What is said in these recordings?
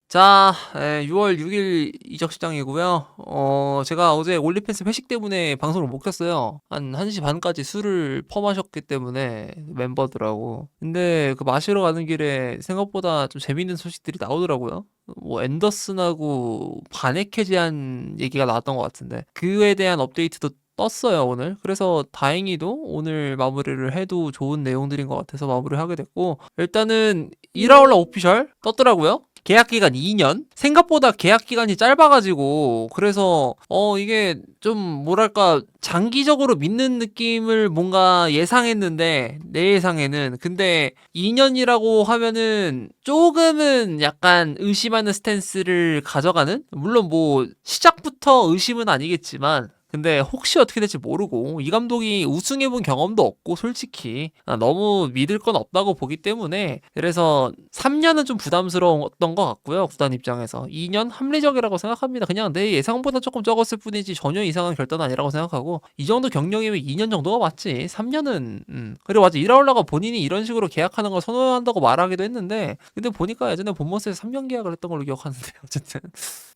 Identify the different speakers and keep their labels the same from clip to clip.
Speaker 1: 자, 6월 6일 이적 시장이고요. 제가 어제 올리팬스 회식 때문에 방송을 못 켰어요. 한 1시 반까지 술을 퍼마셨기 때문에 멤버들하고. 근데 그 마시러 가는 길에 생각보다 좀 재밌는 소식들이 나오더라고요. 뭐 앤더슨하고 바네케 제한 얘기가 나왔던 것 같은데 그에 대한 업데이트도 떴어요, 오늘. 그래서 다행히도 오늘 마무리를 해도 좋은 내용들인 것 같아서 마무리를 하게 됐고, 일단은 1라울라 오피셜 떴더라고요. 계약 기간 2년? 생각보다 계약 기간이 짧아가지고, 그래서, 이게 좀, 뭐랄까, 장기적으로 믿는 느낌을 뭔가 예상했는데, 내 예상에는. 근데 2년이라고 하면은 조금은 약간 의심하는 스탠스를 가져가는? 물론 뭐, 시작부터 의심은 아니겠지만, 근데 혹시 어떻게 될지 모르고 이 감독이 우승해본 경험도 없고 솔직히 너무 믿을 건 없다고 보기 때문에 그래서 3년은 좀 부담스러웠던 것 같고요. 구단 입장에서 2년 합리적이라고 생각합니다. 그냥 내 예상보다 조금 적었을 뿐이지 전혀 이상한 결단은 아니라고 생각하고 이 정도 경력이면 2년 정도가 맞지 3년은 그리고 맞아 이라올라가 본인이 이런 식으로 계약하는 걸 선호한다고 말하기도 했는데 근데 보니까 예전에 본머스에서 3년 계약을 했던 걸로 기억하는데 어쨌든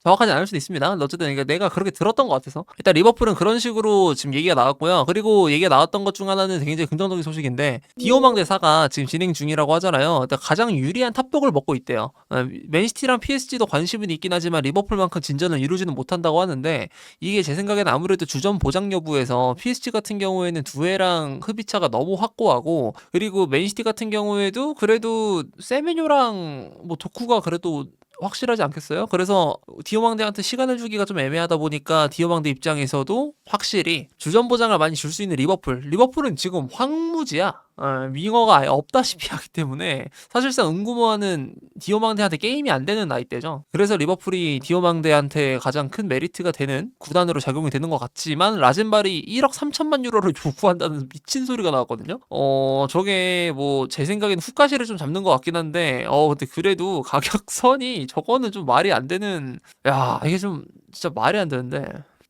Speaker 1: 정확하지 않을 수도 있습니다. 어쨌든 내가 그렇게 들었던 것 같아서 일단 리버풀은 그런 식으로 지금 얘기가 나왔고요. 그리고 얘기가 나왔던 것 중 하나는 굉장히 긍정적인 소식인데 디오망 대사가 지금 진행 중이라고 하잖아요. 일단 가장 유리한 탑독을 먹고 있대요. 맨시티랑 PSG도 관심은 있긴 하지만 리버풀만큼 진전을 이루지는 못한다고 하는데 이게 제 생각에는 아무래도 주전 보장 여부에서 PSG 같은 경우에는 두에랑 흡입차가 너무 확고하고 그리고 맨시티 같은 경우에도 그래도 세메뇨랑 뭐 도쿠가 그래도 확실하지 않겠어요? 그래서 디오망대한테 시간을 주기가 좀 애매하다 보니까 디오망대 입장에서도 확실히 주전 보장을 많이 줄 수 있는 리버풀은 지금 황무지야. 윙어가 아예 없다시피 하기 때문에 사실상 은구모아는 디오망대한테 게임이 안 되는 나이대죠. 그래서 리버풀이 디오망대한테 가장 큰 메리트가 되는 구단으로 작용이 되는 것 같지만 라젠발이 1억 3천만 유로를 요구한다는 미친 소리가 나왔거든요. 저게 뭐 제 생각에는 후가시를 좀 잡는 것 같긴 한데 근데 그래도 가격선이 저거는 좀 말이 안 되는 이게 좀 진짜 말이 안 되는데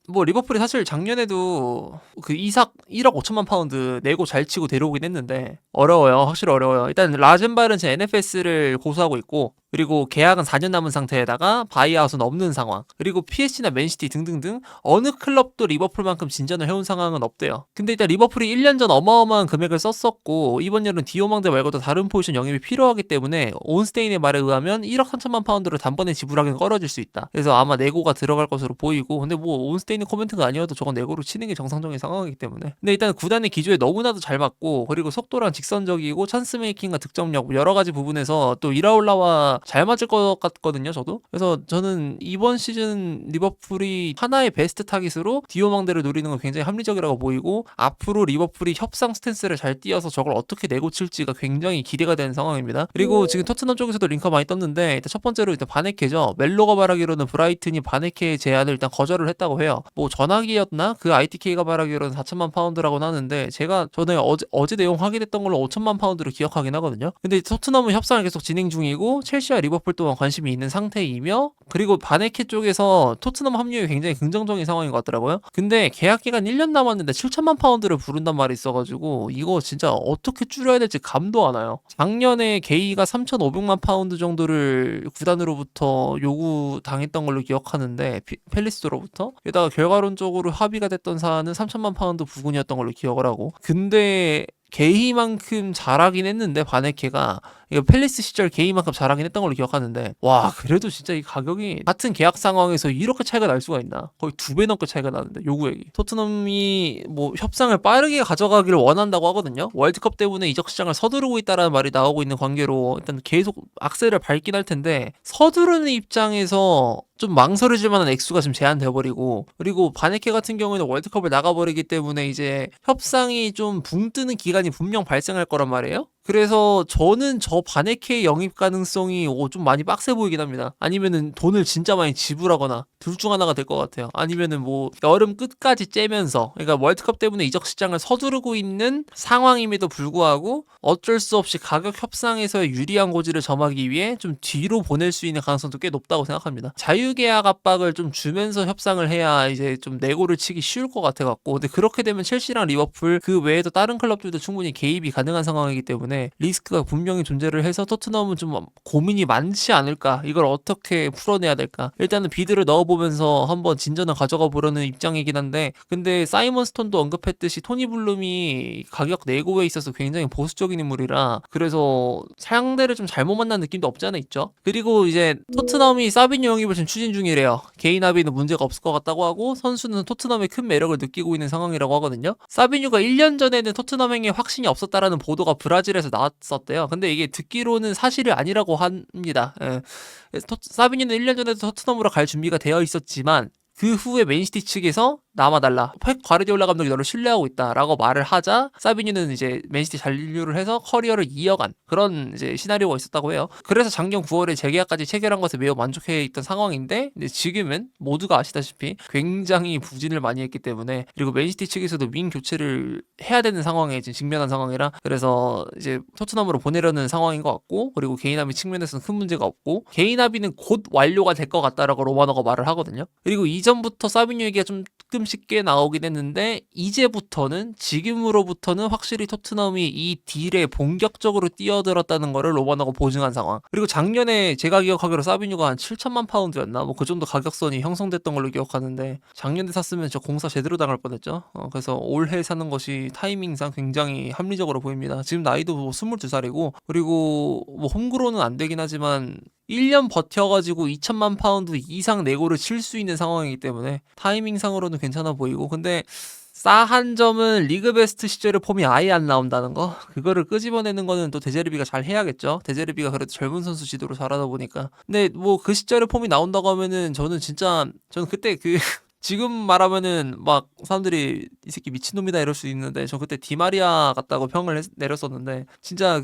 Speaker 1: 뭐 리버풀이 사실 작년에도 그 이삭 1억 5천만 파운드 내고 잘 치고 데려오긴 했는데 어려워요. 확실히 어려워요. 일단 라젠발은 제 NFS를 고수하고 있고 그리고 계약은 4년 남은 상태에다가 바이아웃은 없는 상황. 그리고 PSG나 맨시티 등등등 어느 클럽도 리버풀만큼 진전을 해온 상황은 없대요. 근데 일단 리버풀이 1년 전 어마어마한 금액을 썼었고 이번 여름 디오망대 말고도 다른 포지션 영입이 필요하기 때문에 온스테인의 말에 의하면 1억 3천만 파운드를 단번에 지불하기는 꺼려질 수 있다. 그래서 아마 내고가 들어갈 것으로 보이고 근데 뭐 온스테인의 코멘트가 아니어도 저건 내고로 치는 게 정상적인 상황이기 때문에 근데 일단 구단의 기조에 너무나도 잘 맞고 그리고 속도랑 직선적이고 찬스 메이킹과 득점력 여러 가지 부분에서 또 이라올라와 잘 맞을 것 같거든요, 저도. 그래서 저는 이번 시즌 리버풀이 하나의 베스트 타깃으로 디오망대를 노리는 건 굉장히 합리적이라고 보이고 앞으로 리버풀이 협상 스탠스를 잘 띄어서 저걸 어떻게 내고칠지가 굉장히 기대가 되는 상황입니다. 그리고 지금 토트넘 쪽에서도 링크가 많이 떴는데 일단 첫 번째로 일단 바네케죠. 멜로가 말하기로는 브라이튼이 바네케의 제안을 일단 거절을 했다고 해요. 뭐 전화기였나? 그 ITK가 말하기로는 4천만 파운드라고 하는데 제가 전에 어제 내용 확인했던 걸로 5천만 파운드로 기억하긴 하거든요. 근데 토트넘은 협상을 계속 진행 중이고 첼시와 리버풀 또한 관심이 있는 상태이며 그리고 바네케 쪽에서 토트넘 합류에 굉장히 긍정적인 상황인 것 같더라고요. 근데 계약 기간 1년 남았는데 7천만 파운드를 부른단 말이 있어가지고 이거 진짜 어떻게 줄여야 될지 감도 안 와요. 작년에 게이가 3,500만 파운드 정도를 구단으로부터 요구당했던 걸로 기억하는데 펠리스로부터 게다가 결과론적으로 합의가 됐던 사안은 3천만 파운드 부근이었던 걸로 기억을 하고 근데 게이만큼 잘하긴 했는데 바네케가 이거 팰리스 시절 게이만큼 잘하긴 했던 걸로 기억하는데 와 그래도 진짜 이 가격이 같은 계약 상황에서 이렇게 차이가 날 수가 있나 거의 2배 넘게 차이가 나는데 요구액이 토트넘이 뭐 협상을 빠르게 가져가기를 원한다고 하거든요. 월드컵 때문에 이적 시장을 서두르고 있다라는 말이 나오고 있는 관계로 일단 계속 악셀을 밟긴 할 텐데 서두르는 입장에서 좀 망설여질 만한 액수가 지금 제한돼 버리고 그리고 바네케 같은 경우에는 월드컵을 나가버리기 때문에 이제 협상이 좀 붕 뜨는 기간이 분명 발생할 거란 말이에요. 그래서 저는 저 바네케 영입 가능성이 좀 많이 빡세 보이긴 합니다. 아니면은 돈을 진짜 많이 지불하거나 둘 중 하나가 될 것 같아요. 아니면은 뭐 여름 끝까지 째면서 그러니까 월드컵 때문에 이적 시장을 서두르고 있는 상황임에도 불구하고 어쩔 수 없이 가격 협상에서의 유리한 고지를 점하기 위해 좀 뒤로 보낼 수 있는 가능성도 꽤 높다고 생각합니다. 자유계약 압박을 좀 주면서 협상을 해야 이제 좀 내고를 치기 쉬울 것 같아 갖고 근데 그렇게 되면 첼시랑 리버풀 그 외에도 다른 클럽들도 충분히 개입이 가능한 상황이기 때문에 때문에 리스크가 분명히 존재를 해서 토트넘은 좀 고민이 많지 않을까, 이걸 어떻게 풀어내야 될까. 일단은 비드를 넣어보면서 한번 진전을 가져가 보려는 입장이긴 한데, 근데 사이먼 스톤도 언급했듯이 토니 블룸이 가격 내고에 있어서 굉장히 보수적인 인물이라 그래서 상대를 좀 잘못 만난 느낌도 없지 않아 있죠. 그리고 이제 토트넘이 사비뉴 영입을 지금 추진 중이래요. 개인 합의는 문제가 없을 것 같다고 하고 선수는 토트넘의 큰 매력을 느끼고 있는 상황이라고 하거든요. 사비뉴가 1년 전에는 토트넘행에 확신이 없었다라는 보도가 브라질에서 나왔었대요. 근데 이게 듣기로는 사실이 아니라고 합니다. 예. 사비뉴는 1년 전에도 토트넘으로 갈 준비가 되어 있었지만 그 후에 맨시티 측에서 남아달라, 펩 과르디올라 감독이 너를 신뢰하고 있다라고 말을 하자 사비뉴는 이제 맨시티 잔류를 해서 커리어를 이어간 그런 이제 시나리오가 있었다고 해요. 그래서 작년 9월에 재계약까지 체결한 것에 매우 만족해 있던 상황인데, 근데 지금은 모두가 아시다시피 굉장히 부진을 많이 했기 때문에, 그리고 맨시티 측에서도 윙 교체를 해야 되는 상황에 지금 직면한 상황이라 그래서 이제 토트넘으로 보내려는 상황인 것 같고, 그리고 개인 합의 측면에서는 큰 문제가 없고 개인 합의는 곧 완료가 될 것 같다라고 로마노가 말을 하거든요. 그리고 이전부터 사비뉴 얘기가 좀 가끔씩 꽤 나오긴 했는데 이제부터는, 지금으로부터는 확실히 토트넘이 이 딜에 본격적으로 뛰어들었다는 거를 로마노가 보증한 상황. 그리고 작년에 제가 기억하기로 사비뉴가 한 7천만 파운드였나? 뭐 그 정도 가격선이 형성됐던 걸로 기억하는데 작년에 샀으면 저 공사 제대로 당할 뻔했죠. 그래서 올해 사는 것이 타이밍상 굉장히 합리적으로 보입니다. 지금 나이도 뭐 22살이고 그리고 뭐 홈그로는 안 되긴 하지만 1년 버텨가지고 2천만 파운드 이상 내고를 칠 수 있는 상황이기 때문에 타이밍상으로는 괜찮아 보이고, 근데 싸한 점은 리그 베스트 시절의 폼이 아예 안 나온다는 거. 그거를 끄집어내는 거는 또 데제르비가 잘 해야겠죠. 데제르비가 그래도 젊은 선수 지도를 잘하다 보니까. 근데 뭐 그 시절의 폼이 나온다고 하면은 저는 그때 지금 말하면은 막 사람들이 이 새끼 미친놈이다 이럴 수 있는데, 저 그때 디마리아 같다고 평을 내렸었는데 진짜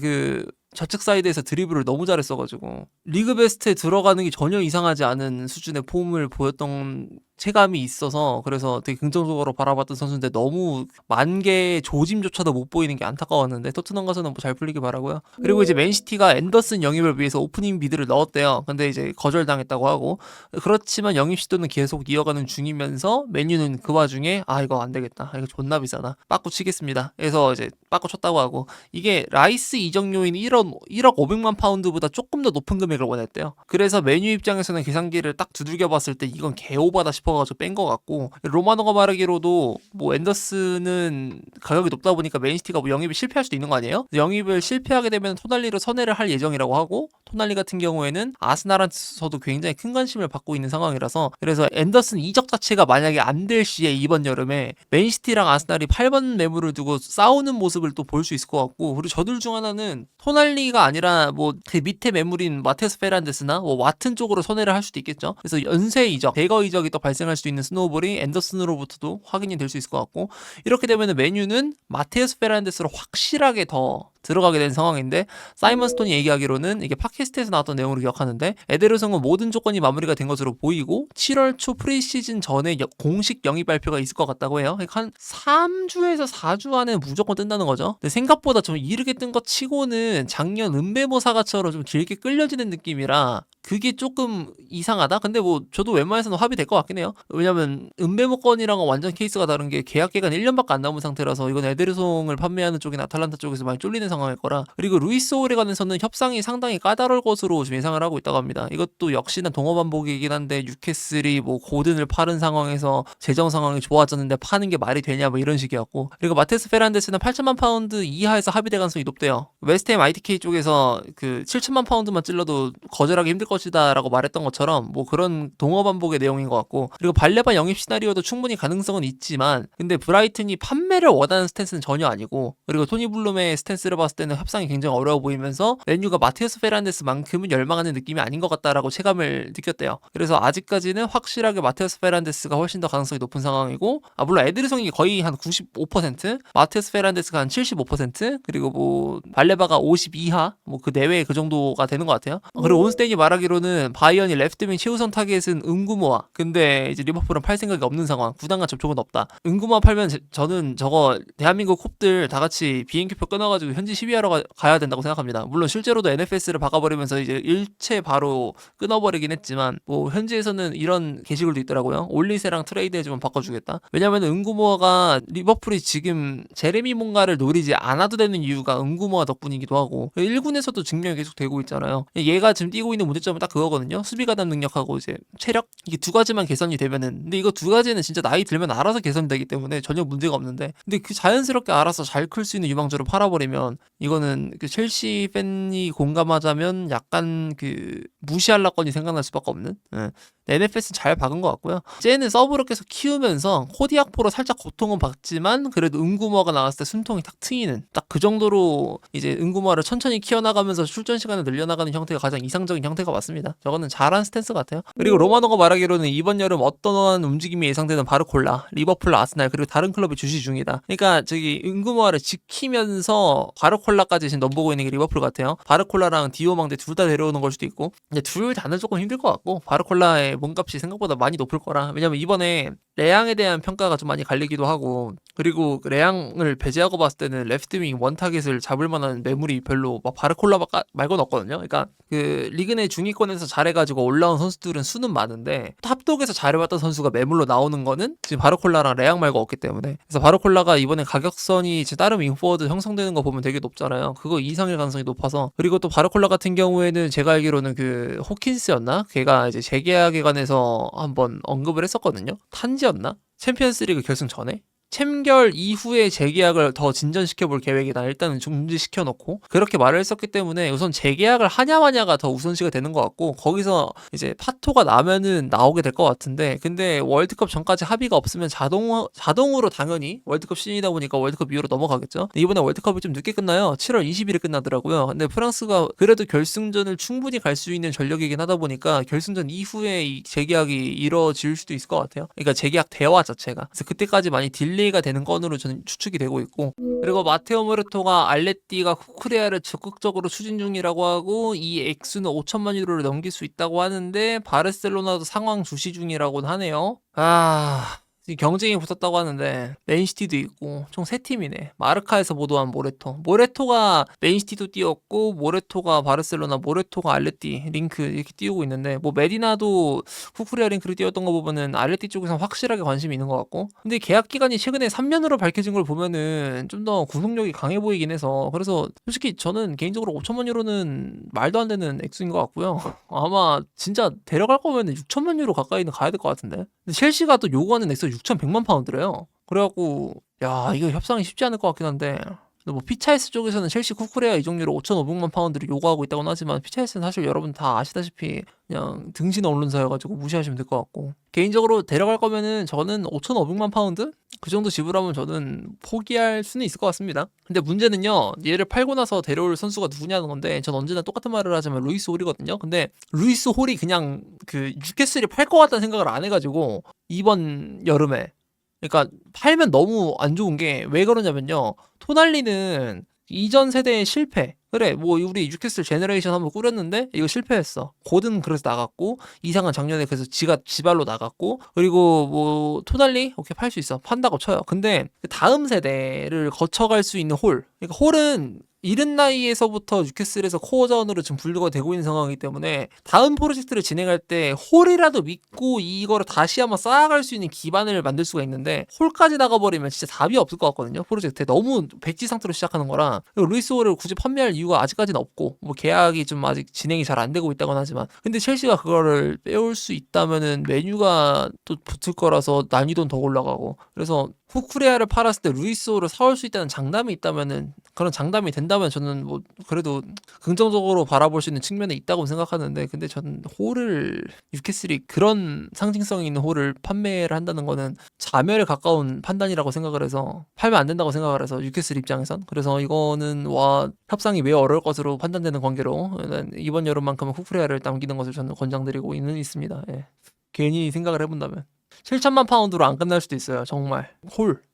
Speaker 1: 좌측 사이드에서 드리블을 너무 잘했어가지고 리그 베스트에 들어가는 게 전혀 이상하지 않은 수준의 폼을 보였던 체감이 있어서, 그래서 되게 긍정적으로 바라봤던 선수인데 너무 만개의 조짐조차도 못 보이는 게 안타까웠는데 토트넘 가서는 뭐 잘 풀리길 바라고요. 그리고 이제 맨시티가 앤더슨 영입을 위해서 오프닝 비드를 넣었대요. 근데 이제 거절당했다고 하고, 그렇지만 영입 시도는 계속 이어가는 중이면서 맨유는 그 와중에 이거 안 되겠다, 이거 존나 비싸다, 빠꾸 치겠습니다. 그래서 이제 빠꾸 쳤다고 하고, 이게 라이스 이적 요인이 1억 500만 파운드보다 조금 더 높은 금액을 원했대요. 그래서 맨유 입장에서는 계산기를 딱 두들겨 봤을 때 이건 개오바다 싶어가지고 뺀 것 같고, 로마노가 말하기로도 뭐 앤더슨은 가격이 높다 보니까 맨시티가 뭐 영입이 실패할 수도 있는 거 아니에요? 영입을 실패하게 되면 토날리로 선회를 할 예정이라고 하고, 토날리 같은 경우에는 아스날한테서도 굉장히 큰 관심을 받고 있는 상황이라서, 그래서 앤더슨 이적 자체가 만약에 안 될 시에 이번 여름에 맨시티랑 아스날이 8번 매물을 두고 싸우는 모습을 또 볼 수 있을 것 같고, 그리고 저들 중 하나는 토날리가 아니라 뭐 그 밑에 매물인 마테스 페란데스나 뭐 와튼 쪽으로 선회를 할 수도 있겠죠. 그래서 연쇄 이적, 대거 이적이 또 발생할 수도 있는 스노우볼이 앤더슨으로부터도 확인이 될 수 있을 것 같고, 이렇게 되면 메뉴는 마테스 페란데스로 확실하게 더 들어가게 된 상황인데, 사이먼 스톤이 얘기하기로는, 이게 팟캐스트에서 나왔던 내용으로 기억하는데, 에데르송은 모든 조건이 마무리가 된 것으로 보이고 7월 초 프리시즌 전에 공식 영입 발표가 있을 것 같다고 해요. 그러니까 한 3주에서 4주 안에 무조건 뜬다는 거죠. 근데 생각보다 좀 이르게 뜬 것 치고는 작년 은베모 사가처럼 좀 길게 끌려지는 느낌이라 그게 조금 이상하다? 근데 뭐 저도 웬만해서는 합의될 것 같긴 해요. 왜냐면 은베모 건이랑은 완전 케이스가 다른 게 계약 기간 1년밖에 안 남은 상태라서 이건 에데르송을 판매하는 쪽이나 아탈란타 쪽에서 많이 쫄리는 상황일 거라. 그리고 루이스 오레간에서는 협상이 상당히 까다로울 것으로 지금 예상을 하고 있다고 합니다. 이것도 역시나 동업 반복이긴 한데, 뉴캐슬이 뭐 고든을 파는 상황에서 재정 상황이 좋아졌는데 파는 게 말이 되냐 뭐 이런 식이었고, 그리고 마테스 페란데스는 8천만 파운드 이하에서 합의될 가능성이 높대요. 웨스트햄 ITK 쪽에서 7천만 파운드만 찔러도 거절하기 힘들 것이다 라고 말했던 것처럼 뭐 그런 동업 반복의 내용인 것 같고, 그리고 발레바 영입 시나리오도 충분히 가능성은 있지만, 근데 브라이튼이 판매를 원하는 스탠스는 전혀 아니고, 그리고 토니 블룸의 스탠스를 봤을 때는 협상이 굉장히 어려워 보이면서 맨유가 마테우스 페란데스만큼은 열망하는 느낌이 아닌 것 같다라고 체감을 느꼈대요. 그래서 아직까지는 확실하게 마테우스 페란데스가 훨씬 더 가능성이 높은 상황이고, 물론 에드르송이 거의 한 95%, 마테우스 페란데스가 한 75%, 그리고 뭐 발레바가 50 이하, 뭐 그 내외 그 정도가 되는 것 같아요. 그리고 온스테인이 말하기로는 바이언이 레프트윙 최우선 타겟은 은구모아, 근데 이제 리버풀은 팔 생각이 없는 상황, 구단과 접촉은 없다. 은구모아 팔면 저는 저거 대한민국 콥들 다 같이 비행기표 끊어가지고 현지 현지 시비하러 가야 된다고 생각합니다. 물론 실제로도 NFS를 박아버리면서 이제 일체 바로 끊어버리긴 했지만 뭐 현지에서는 이런 게시글도 있더라고요. 올리세랑 트레이드 해주면 바꿔주겠다. 왜냐면 은구모어가 리버풀이 지금 제레미 몽가를 노리지 않아도 되는 이유가 은구모어 덕분이기도 하고 1군에서도 증명이 계속 되고 있잖아요. 얘가 지금 띄고 있는 문제점은 딱 그거거든요. 수비 가담 능력하고 이제 체력 이게 두 가지만 개선이 되면은 근데 이거 두 가지는 진짜 나이 들면 알아서 개선되기 때문에 전혀 문제가 없는데 근데 그 자연스럽게 알아서 잘 클 수 있는 유망주를 팔아버리면 이거는 그 첼시 팬이 공감하자면 약간 그 무시할라건이 생각날 수밖에 없는 NFS는 잘 박은 것 같고요. 쟤는 서브로 계속 키우면서 코디악포로 살짝 고통은 받지만 그래도 은구모어가 나왔을 때 숨통이 탁 트이는 딱 그 정도로 이제 은구모어를 천천히 키워나가면서 출전 시간을 늘려나가는 형태가 가장 이상적인 형태가 맞습니다. 저거는 잘한 스탠스 같아요. 그리고 로마노가 말하기로는 이번 여름 어떠한 움직임이 예상되는 바르콜라, 리버풀, 아스날 그리고 다른 클럽이 주시 중이다. 그러니까 저기 은구모어를 지키면서 바르콜라까지 지금 넘보고 있는 게 리버풀 같아요. 바르콜라랑 디오망대 둘 다 데려오는 걸 수도 있고 근데 둘 다는 조금 힘들 것 같고 바르콜라의 몸값이 생각보다 많이 높을 거라. 왜냐면 이번에 레앙에 대한 평가가 좀 많이 갈리기도 하고 그리고 레앙을 배제하고 봤을 때는 레프트윙 원타겟을 잡을 만한 매물이 별로 막 바르콜라 말고는 없거든요. 그러니까 그 리그 내 중위권에서 잘해가지고 올라온 선수들은 수는 많은데 탑독에서 잘해봤던 선수가 매물로 나오는 거는 지금 바르콜라랑 레앙 말고 없기 때문에 그래서 바르콜라가 이번에 가격선이 다른 윙포워드 형성되는 거 보면 되게 높잖아요. 그거 이상일 가능성이 높아서 그리고 또 바르콜라 같은 경우에는 제가 알기로는 그 호킨스였나? 걔가 이제 재계약에 관해서 한번 언급을 했었거든요. 탄지였나? 챔피언스리그 결승 전에? 챔결 이후에 재계약을 더 진전시켜볼 계획이다. 일단은 중지시켜놓고 그렇게 말을 했었기 때문에 우선 재계약을 하냐 마냐가 더 우선시가 되는 것 같고 거기서 이제 파토가 나면은 나오게 될 것 같은데 근데 월드컵 전까지 합의가 없으면 자동으로 당연히 월드컵 시즌이다 보니까 월드컵 이후로 넘어가겠죠. 이번에 월드컵이 좀 늦게 끝나요. 7월 20일에 끝나더라고요. 근데 프랑스가 그래도 결승전을 충분히 갈 수 있는 전력이긴 하다 보니까 결승전 이후에 이 재계약이 이루어질 수도 있을 것 같아요. 그러니까 재계약 대화 자체가 그래서 그때까지 많이 딜레이가 되는 건으로 저는 추측이 되고 있고 그리고 마테오 모레토가 알레띠가 쿠크레아를 적극적으로 추진 중이라고 하고 이 액수는 5천만 유로를 넘길 수 있다고 하는데 바르셀로나도 상황 주시 중이라고 하네요. 경쟁이 붙었다고 하는데 맨시티도 있고 총 3팀이네. 마르카에서 보도한 모레토가 맨시티도 뛰었고 모레토가 바르셀로나, 모레토가 알레티 링크 이렇게 띄우고 있는데 뭐 메디나도 쿠쿠레아 링크를 띄웠던 거 보면은 알레티 쪽에서 확실하게 관심이 있는 것 같고 근데 계약 기간이 최근에 3년으로 밝혀진 걸 보면은 좀 더 구속력이 강해 보이긴 해서 그래서 솔직히 저는 개인적으로 5천만 유로는 말도 안 되는 액수인 것 같고요. 아마 진짜 데려갈 거면은 6천만 유로 가까이는 가야 될 것 같은데 근데 첼시가 또 요구하는 액수 6,100만 파운드래요. 그래갖고 야 이거 협상이 쉽지 않을 것 같긴 한데 뭐 피차이스 쪽에서는 첼시 쿠쿠레아 이적료로 5,500만 파운드를 요구하고 있다고는 하지만 피차이스는 사실 여러분 다 아시다시피 그냥 등신 언론사여가지고 무시하시면 될 것 같고 개인적으로 데려갈 거면은 저는 5,500만 파운드? 그 정도 지불하면 저는 포기할 수는 있을 것 같습니다. 근데 문제는요 얘를 팔고 나서 데려올 선수가 누구냐는 건데 전 언제나 똑같은 말을 하자면 루이스 홀이거든요. 근데 루이스 홀이 그냥 그 뉴캐슬이 팔 것 같다는 생각을 안 해가지고 이번 여름에 그러니까 팔면 너무 안 좋은 게 왜 그러냐면요. 토날리는 이전 세대의 실패. 그래 뭐 우리 뉴캐슬 제너레이션 한번 꾸렸는데 이거 실패했어. 고든 그래서 나갔고 이상한 작년에 그래서 지가 지발로 나갔고 그리고 뭐 토날리 오케이 팔 수 있어. 판다고 쳐요. 근데 그 다음 세대를 거쳐갈 수 있는 홀. 그러니까 홀은 이른 나이에서부터 뉴캐슬에서 코어 자원으로 지금 분류가 되고 있는 상황이기 때문에 다음 프로젝트를 진행할 때 홀이라도 믿고 이거를 다시 한번 쌓아갈 수 있는 기반을 만들 수가 있는데 홀까지 나가버리면 진짜 답이 없을 것 같거든요. 프로젝트에 너무 백지 상태로 시작하는 거라 루이스 홀을 굳이 판매할 이유가 아직까지는 없고 뭐 계약이 좀 아직 진행이 잘 안 되고 있다곤 하지만 근데 첼시가 그거를 빼올 수 있다면은 메뉴가 또 붙을 거라서 난이도는 더 올라가고 그래서 쿠쿠레아를 팔았을 때 루이스호를 사올 수 있다는 장담이 있다면은 그런 장담이 된다면 저는 뭐 그래도 긍정적으로 바라볼 수 있는 측면에 있다고 생각하는데 근데 저는 홀을 뉴캐슬이 그런 상징성 있는 홀을 판매를 한다는 거는 자멸에 가까운 판단이라고 생각을 해서 팔면 안 된다고 생각을 해서 뉴캐슬 입장에선 그래서 이거는 협상이 매우 어려울 것으로 판단되는 관계로 이번 여름만큼은 쿠쿠레아를 남기는 것을 저는 권장드리고 있습니다. 예. 괜히 생각을 해본다면 7천만 파운드로 안 끝날 수도 있어요. 정말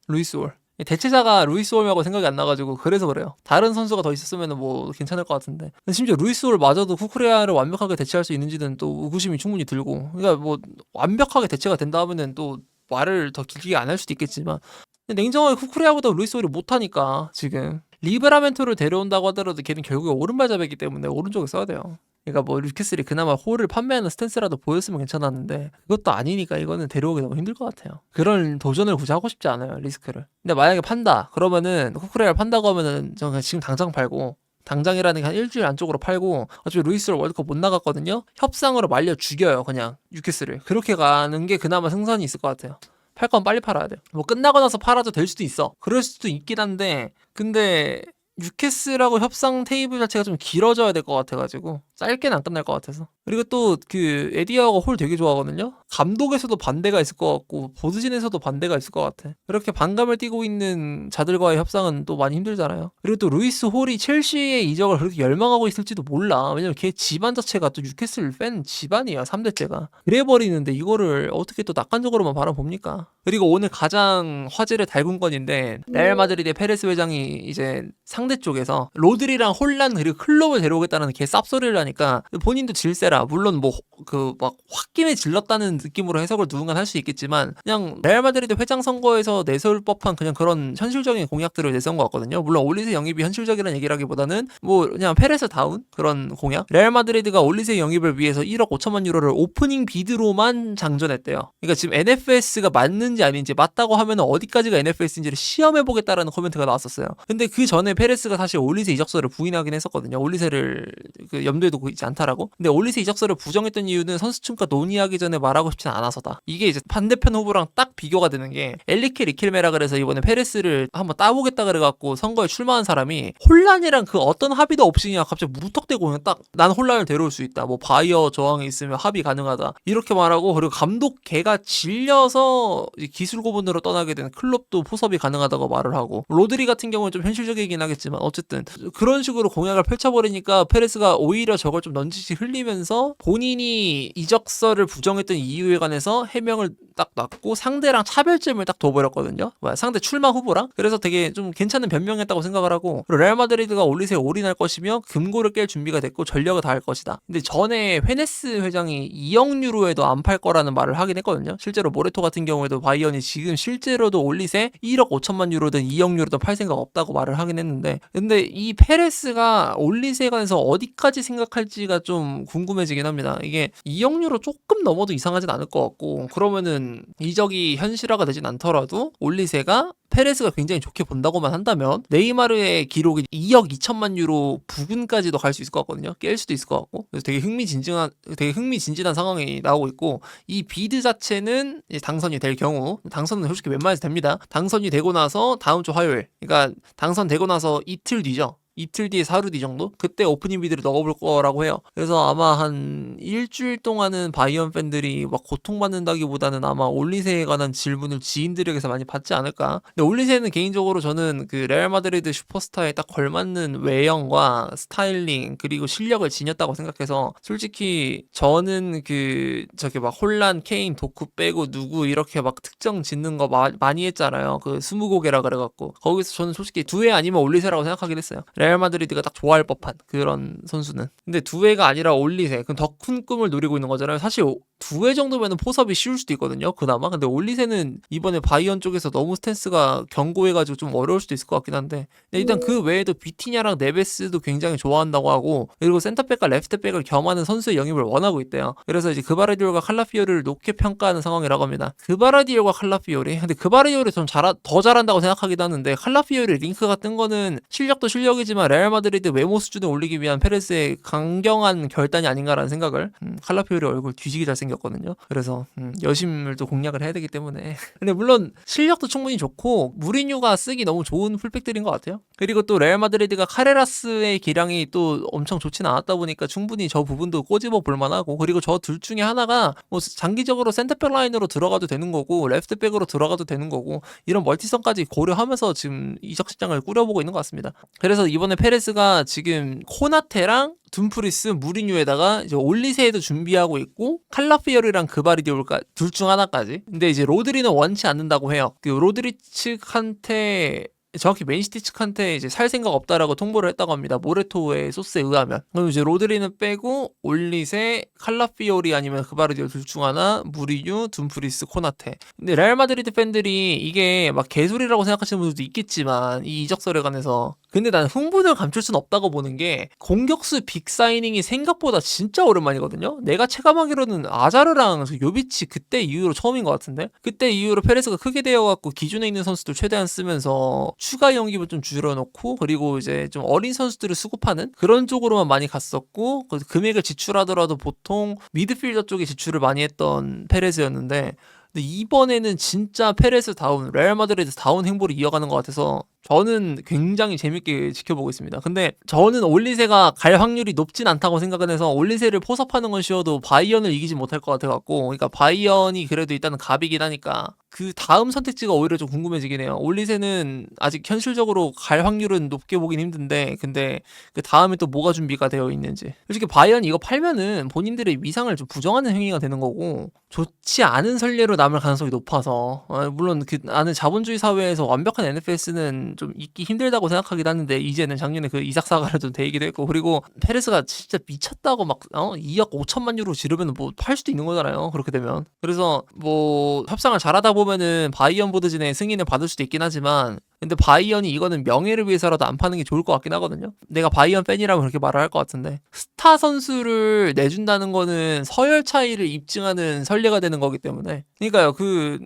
Speaker 1: 루이스 홀 대체자가 루이스 홀이라고 생각이 안 나가지고 그래서 그래요. 다른 선수가 더 있었으면 뭐 괜찮을 것 같은데 심지어 루이스 홀마저도 쿠쿠레아를 완벽하게 대체할 수 있는지는 또 의구심이 충분히 들고 그러니까 뭐 완벽하게 대체가 된다 하면은 또 말을 더 길게 안 할 수도 있겠지만 냉정하게 쿠쿠레아보다 루이스 홀이 못하니까 지금 리브라멘토를 데려온다고 하더라도 걔는 결국에 오른발잡이기 때문에 오른쪽에 써야 돼요. 그러니까 뭐 루키스리 그나마 홀을 판매하는 스탠스라도 보였으면 괜찮았는데 그것도 아니니까 이거는 데려오기 너무 힘들 것 같아요. 그런 도전을 굳이 하고 싶지 않아요, 리스크를. 근데 만약에 판다 그러면은 쿠쿠레를 판다고 하면은 저는 그냥 지금 당장 팔고, 당장이라는 게 한 일주일 안쪽으로 팔고, 어차피 루이스를 월드컵 못 나갔거든요. 협상으로 말려 죽여요, 그냥 유키스를. 그렇게 가는 게 그나마 승산이 있을 것 같아요. 팔 건 빨리 팔아야 돼요. 뭐 끝나고 나서 팔아도 될 수도 있어. 그럴 수도 있긴 한데, 근데 뉴캐슬하고 협상 테이블 자체가 좀 길어져야 될 것 같아가지고 짧게는 안 끝날 것 같아서. 그리고 또 그 에디어가 홀 되게 좋아하거든요. 감독에서도 반대가 있을 것 같고 보드진에서도 반대가 있을 것 같아. 그렇게 반감을 띠고 있는 자들과의 협상은 또 많이 힘들잖아요. 그리고 또 루이스 홀이 첼시의 이적을 그렇게 열망하고 있을지도 몰라. 왜냐면 걔 집안 자체가 또 뉴캐슬 팬 집안이야, 3대째가. 그래버리는데 이거를 어떻게 또 낙관적으로만 바라봅니까? 그리고 오늘 가장 화제를 달군 건인데, 레알 마드리드의 페레스 회장이 이제 상대 쪽에서 로드리랑 홀란 그리고 클롭을 데려오겠다는 개 쌉소리를 하니까, 본인도 질세라 물론 뭐 그 막 홧김에 질렀다는 느낌으로 해석을 누군가 할 수 있겠지만, 그냥 레알 마드리드 회장 선거에서 내세울 법한 그냥 그런 현실적인 공약들을 내세운 것 같거든요. 물론 올리세 영입이 현실적이라는 얘기라기보다는 뭐 그냥 페레스 다운 그런 공약. 레알 마드리드가 올리세 영입을 위해서 1억 5천만 유로를 오프닝 비드로만 장전했대요. 그러니까 지금 NFS가 맞는지 아닌지, 맞다고 하면 어디까지가 NFS인지를 시험해보겠다라는 코멘트가 나왔었어요. 근데 그 전에 페레스가 사실 올리세 이적서를 부인하긴 했었거든요. 올리세를 그 염두에 두고 있지 않다라고. 근데 올리세 이적서를 부정했던 이유는 선수층과 논의하기 전에 말하고 싶진 않아서다. 이게 이제 반대편 후보랑 딱 비교가 되는 게, 엘리케 리켈메라 그래서 이번에 페레스를 한번 따보겠다 그래갖고 선거에 출마한 사람이 혼란이랑 그 어떤 합의도 없이 그냥 갑자기 무턱대고 그냥 딱 난 혼란을 데려올 수 있다, 뭐 바이어 저항이 있으면 합의 가능하다 이렇게 말하고, 그리고 감독 걔가 질려서 기술 고문으로 떠나게 된 클럽도 포섭이 가능하다고 말을 하고, 로드리 같은 경우는 좀 현실적이긴 하겠지만 어쨌든 그런 식으로 공약을 펼쳐버리니까 페레스가 오히려 저걸 좀 넌지시 흘리면서 본인이 이적서를 부정했던 이유에 관해서 해명을 딱 놨고 상대랑 차별점을 딱 둬버렸거든요. 상대 출마 후보랑. 그래서 되게 좀 괜찮은 변명했다고 생각을 하고, 그리고 레알 마드리드가 올리세에 올인할 것이며 금고를 깰 준비가 됐고 전력을 다할 것이다. 근데 전에 헤네스 회장이 2억 유로에도 안 팔 거라는 말을 하긴 했거든요. 실제로 모레토 같은 경우에도 바이언이 지금 실제로도 올리세 1억 5천만 유로든 2억 유로든 팔 생각 없다고 말을 하긴 했는데, 근데 이 페레스가 올리세에 관해서 어디까지 생각할지가 좀 궁금해지긴 합니다. 이게 2억 유로 조금 넘어도 이상하진 않을 것 같고, 그러면은 이적이 현실화가 되진 않더라도 올리세가 페레스가 굉장히 좋게 본다고만 한다면 네이마르의 기록이 2억 2천만 유로 부근까지도 갈 수 있을 것 같거든요. 깰 수도 있을 것 같고. 그래서 되게 흥미진진한 상황이 나오고 있고, 이 비드 자체는 당선이 될 경우, 당선은 솔직히 웬만해서 됩니다. 당선이 되고 나서 다음 주 화요일, 그러니까 당선되고 나서 이틀 뒤죠. 이틀 뒤에 사루 뒤 정도? 그때 오프닝 비드를 넣어볼 거라고 해요. 그래서 아마 한 일주일 동안은 바이언 팬들이 막 고통받는다기보다는 아마 올리세에 관한 질문을 지인들에게서 많이 받지 않을까. 근데 올리세는 개인적으로 저는 그 레알 마드리드 슈퍼스타에 딱 걸맞는 외형과 스타일링 그리고 실력을 지녔다고 생각해서, 솔직히 저는 그 저기 막 혼란, 케인, 도쿠 빼고 누구 이렇게 막 특정 짓는 거 많이 했잖아요. 그 20곡이라 그래갖고 거기서 저는 솔직히 두에 아니면 올리세라고 생각하긴 했어요. 레알 마드리드가 딱 좋아할 법한 그런 선수는. 근데 두웨가 아니라 올리세, 그럼 더 큰 꿈을 노리고 있는 거잖아요. 사실 두웨 정도면 포섭이 쉬울 수도 있거든요, 그나마. 근데 올리세는 이번에 바이언 쪽에서 너무 스탠스가 견고해가지고 좀 어려울 수도 있을 것 같긴 한데, 일단 그 외에도 비티냐랑 네베스도 굉장히 좋아한다고 하고, 그리고 센터백과 레프트백을 겸하는 선수의 영입을 원하고 있대요. 그래서 이제 그바르디올과 칼라피오리를 높게 평가하는 상황이라고 합니다. 그바르디올과 칼라피오리, 근데 그바르디올이 좀 더 잘한다고 생각하기도 하는데, 칼라피오리 링크가 뜬 거는 실력도 실력이지만 레알 마드리드 외모 수준을 올리기 위한 페레스의 강경한 결단이 아닌가라는 생각을. 칼라피오리 얼굴 뒤지게 잘생겼거든요. 그래서 여심을 또 공략을 해야 되기 때문에. 근데 물론 실력도 충분히 좋고 무리뉴가 쓰기 너무 좋은 풀백들인 것 같아요. 그리고 또 레알 마드리드가 카레라스의 기량이 또 엄청 좋진 않았다 보니까 충분히 저 부분도 꼬집어 볼 만하고, 그리고 저 둘 중에 하나가 뭐 장기적으로 센터백 라인으로 들어가도 되는 거고 레프트백으로 들어가도 되는 거고, 이런 멀티성까지 고려하면서 지금 이적 시장을 꾸려보고 있는 것 같습니다. 그래서 이번에 페레스가 지금 코나테랑 둠프리스, 무리뉴에다가 이제 올리세에도 준비하고 있고, 칼라피오리랑 그바르디올까 둘 중 하나까지. 근데 이제 로드리는 원치 않는다고 해요. 그 로드리 측한테, 정확히 맨시티 측한테 이제 살 생각 없다라고 통보를 했다고 합니다. 모레토의 소스에 의하면. 그럼 이제 로드리는 빼고 올리세, 칼라피오리 아니면 그바르디올 둘 중 하나, 무리뉴, 둠프리스, 코나테. 근데 레알 마드리드 팬들이 이게 막 개소리라고 생각하시는 분들도 있겠지만, 이 이적설에 관해서 근데 난 흥분을 감출 순 없다고 보는 게 공격수 빅 사이닝이 생각보다 진짜 오랜만이거든요. 내가 체감하기로는 아자르랑 요비치 그때 이후로 처음인 것 같은데, 그때 이후로 페레스가 크게 되어갖고 기존에 있는 선수들 최대한 쓰면서 추가 연기를 좀 줄여놓고, 그리고 이제 좀 어린 선수들을 수급하는 그런 쪽으로만 많이 갔었고, 금액을 지출하더라도 보통 미드필더 쪽에 지출을 많이 했던 페레스였는데, 근데 이번에는 진짜 페레스다운, 레알 마드리드다운 행보를 이어가는 것 같아서 저는 굉장히 재밌게 지켜보고 있습니다. 근데 저는 올리세가 갈 확률이 높진 않다고 생각은 해서 올리세를 포섭하는 건 쉬워도 바이언을 이기지 못할 것 같아갖고, 그러니까 바이언이 그래도 일단은 갑이긴 하니까 그 다음 선택지가 오히려 좀 궁금해지긴 해요. 올리세는 아직 현실적으로 갈 확률은 높게 보긴 힘든데, 근데 그 다음에 또 뭐가 준비가 되어 있는지. 솔직히 바이언이 이거 팔면은 본인들의 위상을 좀 부정하는 행위가 되는 거고, 좋지 않은 선례로 남을 가능성이 높아서, 물론 나는 자본주의 사회에서 완벽한 NFS는 좀 있기 힘들다고 생각하긴 하는데, 이제는 작년에 그 이삭 사가를 좀 대기도 했고, 그리고 페레스가 진짜 미쳤다고 막 2억 5천만 유로 지르면 뭐 팔 수도 있는 거잖아요, 그렇게 되면. 그래서 뭐 협상을 잘하다 보면은 바이언 보드진의 승인을 받을 수도 있긴 하지만, 근데 바이언이 이거는 명예를 위해서라도 안 파는 게 좋을 것 같긴 하거든요. 내가 바이언 팬이라면 그렇게 말을 할 것 같은데, 스타 선수를 내준다는 거는 서열 차이를 입증하는 선례가 되는 거기 때문에. 그러니까요, 그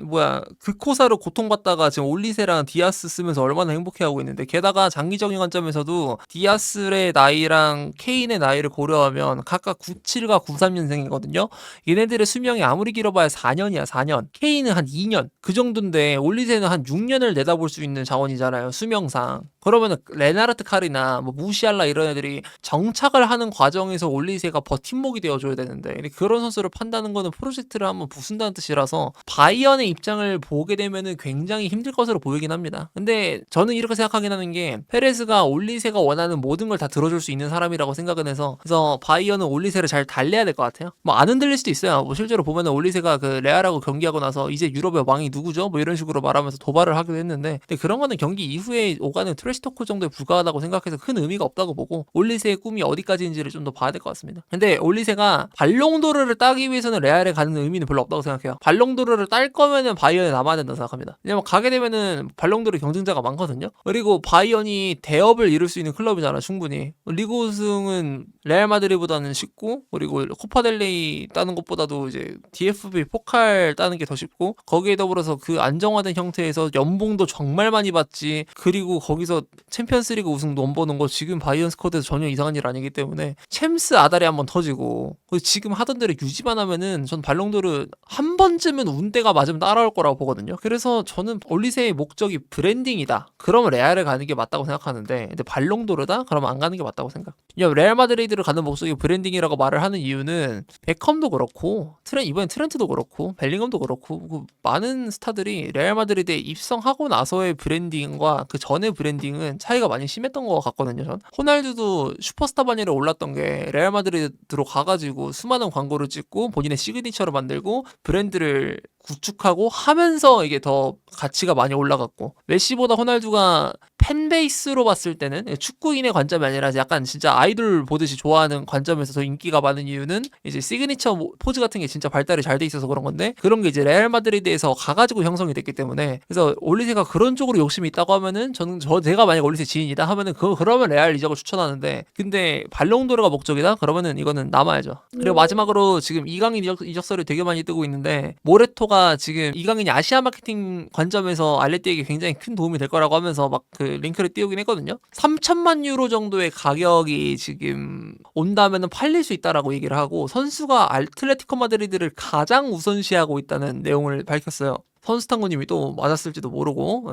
Speaker 1: 코사로 고통받다가 지금 올리세랑 디아스 쓰면서 얼마나 행복해하고 있는데, 게다가 장기적인 관점에서도 디아스의 나이랑 케인의 나이를 고려하면 각각 97과 93년생이거든요. 얘네들의 수명이 아무리 길어봐야 4년이야, 4년. 케인은 한 2년. 그 정도인데 올리세는 한 6년을 내다볼 수 있는 자원이잖아요, 수명상. 그러면은 레나르트 칼이나 뭐 무시알라 이런 애들이 정착을 하는 과정에서 올리세가 버팀목이 되어줘야 되는데, 그런 선수를 판다는 거는 프로젝트를 한번 부순다는 뜻이라서 바이언의 입장을 보게 되면은 굉장히 힘들 것으로 보이긴 합니다. 근데 저는 이렇게 생각하긴 하는 게, 페레스가 올리세가 원하는 모든 걸 다 들어줄 수 있는 사람이라고 생각은 해서, 그래서 바이언은 올리세를 잘 달래야 될 것 같아요. 뭐 안 흔들릴 수도 있어요. 뭐 실제로 보면은 올리세가 그 레알하고 경기하고 나서 이제 유럽의 왕이 누구죠? 뭐 이런 식으로 말하면서 도발을 하기도 했는데, 근데 그런 거는 경기 이후에 오가는 트래시 토크 정도에 불과하다고 생각해서 큰 의미가 없다고 보고, 올리세의 꿈이 어디까지인지를 좀 더 봐야 될 것 같습니다. 근데 올리세가 발롱도르를 따기 위해서는 레알에 가는 의미는 별로 없다고 생각해요. 발롱도르를 딸 거면은 바이언에 남아야 된다고 생각합니다. 왜냐면 가게 되면은 발롱도르 경쟁자가 많거든요. 그리고 바이언이 대업을 이룰 수 있는 클럽이잖아, 충분히. 리그 우승은 레알 마드리드보다는 쉽고, 그리고 코파델레이 따는 것보다도 이제 DFB 포칼 따는 게 더 쉽고, 거기에 더불어서 그 안정화된 형태에서 연봉도 정말 많이 받지, 그리고 거기서 챔피언스리그 우승도 넘보는 거 지금 바이언 스쿼드에서 전혀 이상한 일 아니기 때문에 챔스 아다리 한번 터지고, 지금 하던 대로 유지만 하면은 전 발롱도르 한 번쯤은 운대가 맞으면 따라올 거라고 보거든요. 그래서 저는 올리세의 목적이 브랜딩이다, 그러면 레알을 가는 게 맞다고 생각하는데, 근데 발롱도르다? 그러면 안 가는 게 맞다고 생각. 레알 마드리드를 가는 목적이 브랜딩이라고 말을 하는 이유는, 베컴도 그렇고 이번엔 트렌트도 그렇고 벨링엄도 그렇고, 그 많은 스타들이 레알 마드리드에 입성하고 나서의 브랜딩과 그 전의 브랜딩은 차이가 많이 심했던 것 같거든요. 전 호날두도 슈퍼스타 반열에 올랐던 게 레알 마드리드로 가가지고 수많은 광고를 찍고 본인의 시그니처를 만들고 브랜드를 구축하고 하면서 이게 더 가치가 많이 올라갔고, 메시보다 호날두가 팬베이스로 봤을 때는, 축구인의 관점이 아니라 약간 진짜 아이돌 보듯이 좋아하는 관점에서 더 인기가 많은 이유는 이제 시그니처 포즈 같은 게 진짜 발달이 잘 돼 있어서 그런 건데, 그런 게 이제 레알 마드리드에서 가가지고 형성이 됐기 때문에. 그래서 올리세가 그런 쪽으로 욕심이 있다고 하면은, 제가 만약 올리세 지인이다 하면은 그러면 레알 이적을 추천하는데, 근데 발롱도르가 목적이다? 그러면은 이거는 남아야죠. 그리고 마지막으로 지금 이강인 이적설이 되게 많이 뜨고 있는데, 모레토가 지금 이강인이 아시아 마케팅 관점에서 알레티에게 굉장히 큰 도움이 될 거라고 하면서 막 그 링크를 띄우긴 했거든요. 3천만 유로 정도의 가격이 지금 온다면은 팔릴 수 있다라고 얘기를 하고, 선수가 아틀레티코 마드리드를 가장 우선시하고 있다는 내용을 밝혔어요. 선수 탐구님이 또 맞았을지도 모르고.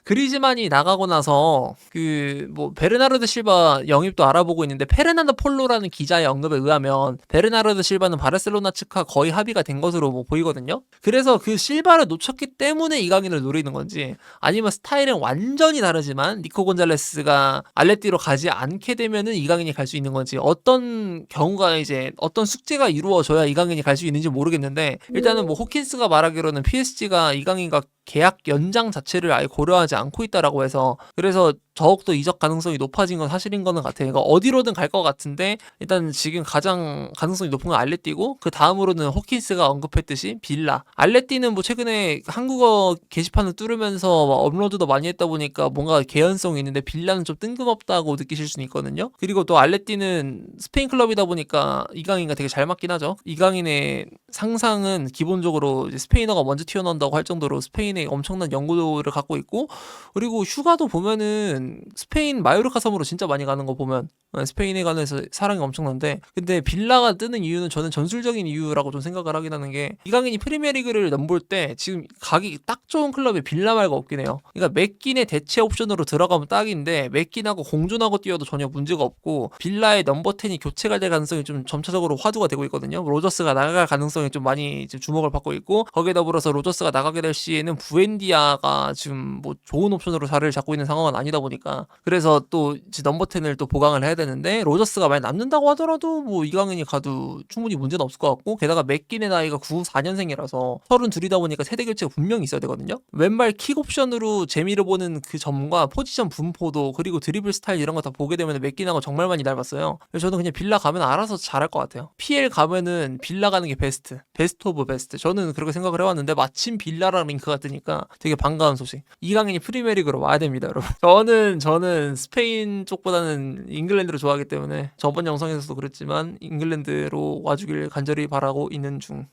Speaker 1: 그리즈만이 나가고 나서 베르나르드 실바 영입도 알아보고 있는데, 페르난도 폴로라는 기자의 언급에 의하면 베르나르드 실바는 바르셀로나 측과 거의 합의가 된 것으로 뭐 보이거든요. 그래서 그 실바를 놓쳤기 때문에 이강인을 노리는 건지, 아니면 스타일은 완전히 다르지만 니코 곤잘레스가 알레티로 가지 않게 되면은 이강인이 갈 수 있는 건지, 어떤 경우가 이제 어떤 숙제가 이루어져야 이강인이 갈 수 있는지 모르겠는데, 일단은 뭐 호킨스가 말하기로는 PSG가 이강인과 계약 연장 자체를 아예 고려하지 않고 있다라고 해서, 그래서 더욱더 이적 가능성이 높아진 건 사실인 거는 같아요. 그러니까 어디로든 갈 것 같은데 일단 지금 가장 가능성이 높은 건 알레띠고 그 다음으로는 호킨스가 언급했듯이 빌라. 알레띠는 뭐 최근에 한국어 게시판을 뚫으면서 막 업로드도 많이 했다 보니까 뭔가 개연성이 있는데 빌라는 좀 뜬금없다고 느끼실 수는 있거든요. 그리고 또 알레띠는 스페인 클럽이다 보니까 이강인과 되게 잘 맞긴 하죠. 이강인의 상상은 기본적으로 이제 스페인어가 먼저 튀어나온다고 할 정도로 스페인에 엄청난 연구도를 갖고 있고 그리고 휴가도 보면은 스페인 마요르카 섬으로 진짜 많이 가는 거 보면 스페인에 관해서 사랑이 엄청난데 근데 빌라가 뜨는 이유는 저는 전술적인 이유라고 좀 생각을 하긴 하는 게 이강인이 프리미어리그를 넘볼 때 지금 가기 딱 좋은 클럽이 빌라 말고 없긴 해요. 그러니까 맥긴의 대체 옵션으로 들어가면 딱인데 맥긴하고 공존하고 뛰어도 전혀 문제가 없고 빌라의 넘버 10이 교체가 될 가능성이 좀 점차적으로 화두가 되고 있거든요. 로저스가 나갈 가능성이 좀 많이 지금 주목을 받고 있고 거기에 더불어서 로저스가 나가게 될 시에는 부엔디아가 지금 뭐 좋은 옵션으로 자리를 잡고 있는 상황은 아니다 보니까 그래서 또 이제 넘버 10을 또 보강을 해야 되는데 로저스가 만약 남는다고 하더라도 뭐 이강인이 가도 충분히 문제는 없을 것 같고 게다가 맥긴의 나이가 94년생이라서 32이다 보니까 세대 교체가 분명히 있어야 되거든요. 왼발 킥 옵션으로 재미를 보는 그 점과 포지션 분포도 그리고 드리블 스타일 이런 거 다 보게 되면 맥긴하고 정말 많이 닮았어요. 그래서 저는 그냥 빌라 가면 알아서 잘할 것 같아요. PL 가면은 빌라 가는 게 베스트 오브 베스트 저는 그렇게 생각을 해왔는데 마침 빌라랑 링크가 뜨니까 되게 반가운 소식. 이강인이 프리미어리그로 와야 됩니다, 여러분. 저는 스페인 쪽보다는 잉글랜드를 좋아하기 때문에 저번 영상에서도 그랬지만 잉글랜드로 와주길 간절히 바라고 있는 중.